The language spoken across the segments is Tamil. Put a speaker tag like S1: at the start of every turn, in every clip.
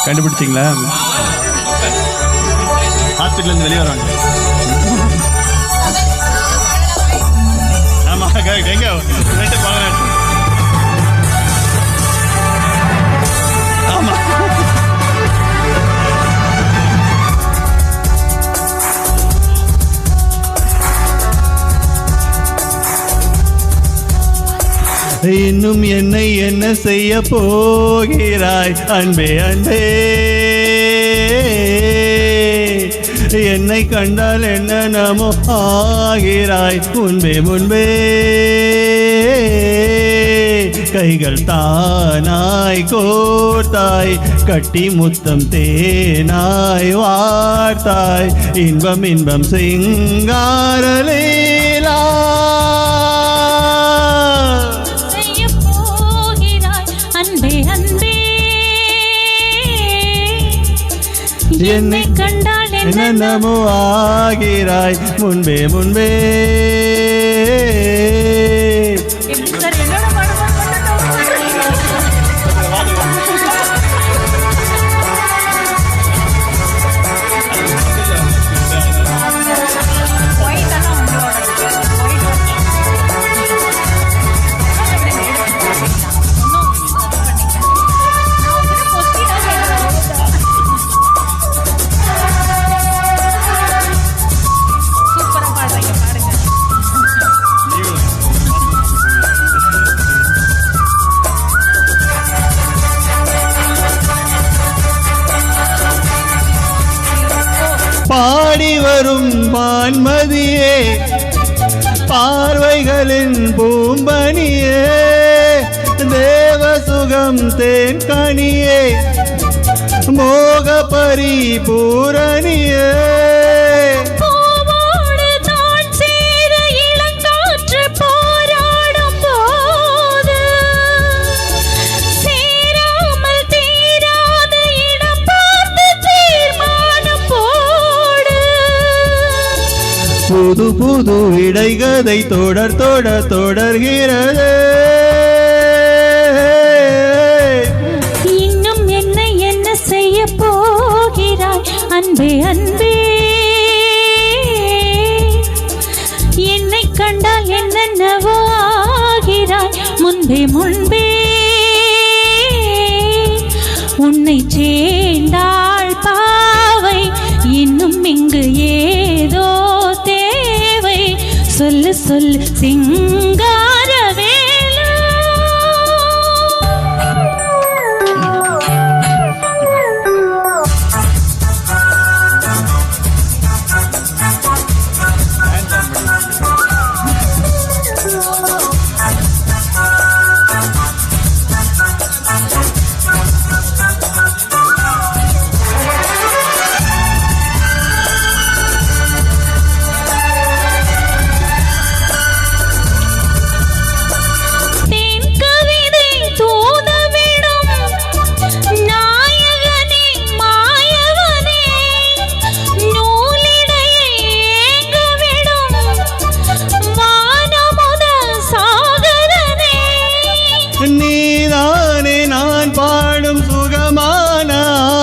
S1: கண்டுபிடிச்சிங்களா? ஹாஸ்பிட்டலேருந்து வெளியே வராங்க. ஆமாம், எங்கே ஆமாம். இன்னும் என்னை என்ன செய்ய போகிறாய் அன்பே அன்பே, என்னை கண்டால் என்ன நமோ ஆகிறாய் முன்பே முன்பே, கைகள் தானாய் கோர்த்தாய் கட்டி முத்தம் தேனாய் வார்த்தாய், இன்பம் இன்பம் சிங்காரலீலா என்னை கண்டால் என்னமோ ஆகிறாய் முன்பே முன்பே. பாடி வரும் வான்மதியே, பார்வைகளின் பூம்பனியே, தேவசுகம் தேன் கனியே, மோக பரிபூரணியே, புது புது இடைகதை தொடர் தொடர் தொடர்கிறது.
S2: இன்னும் என்ன செய்ய போகிறாய் அன்பே அன்பே, என்னை கண்டால் என்னென்னவோ ஆகிறாய் முன்பே முன்பே, உன்னை சேர்ந்தாள் பாவை இன்னும் இங்கு ஏதோ தேவை, சொல்லு சொல்லு சிங்காரவேலா.
S1: நீதானே நான் பாடும் சுகமான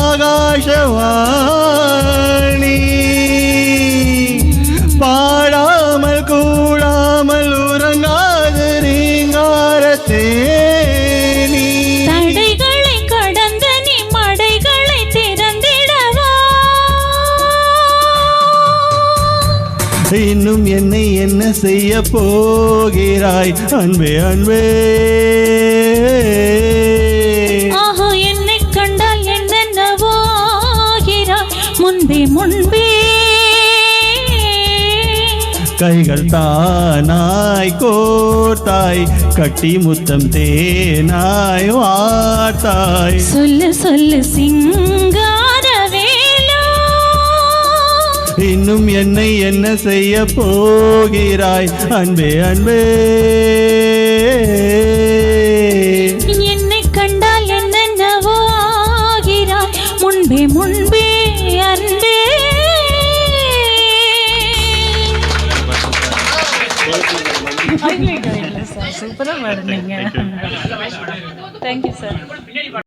S1: ஆகாசவாணி, பாடாமல் கூடாமல் உறங்காது ரீங்காரத்தேனி,
S2: தடைகளை கடந்த நீ மடைகளை திறந்திடவா,
S1: இன்னும் என்னை என்ன செய்ய போகிறாய் அன்பே அன்பே,
S2: ஆஹா என்னை கண்டால் என்னென்னவோ ஆகிறாய் முன்பே முன்பே,
S1: கைகள் தானாய் கோர்த்தாய் கட்டி முத்தம் தேனாய் வார்த்தாய்,
S2: சொல்லு சொல்லு சிங்காரவேலா.
S1: இன்னும் என்னை என்ன செய்ய போகிறாய் அன்பே அன்பே,
S2: என்னை கண்டால் என்னென்னவோ ஆகிறாய் முன்பே முன்பே அன்பே.
S3: சூப்பராக பாடுனீங்க. Thank you sir.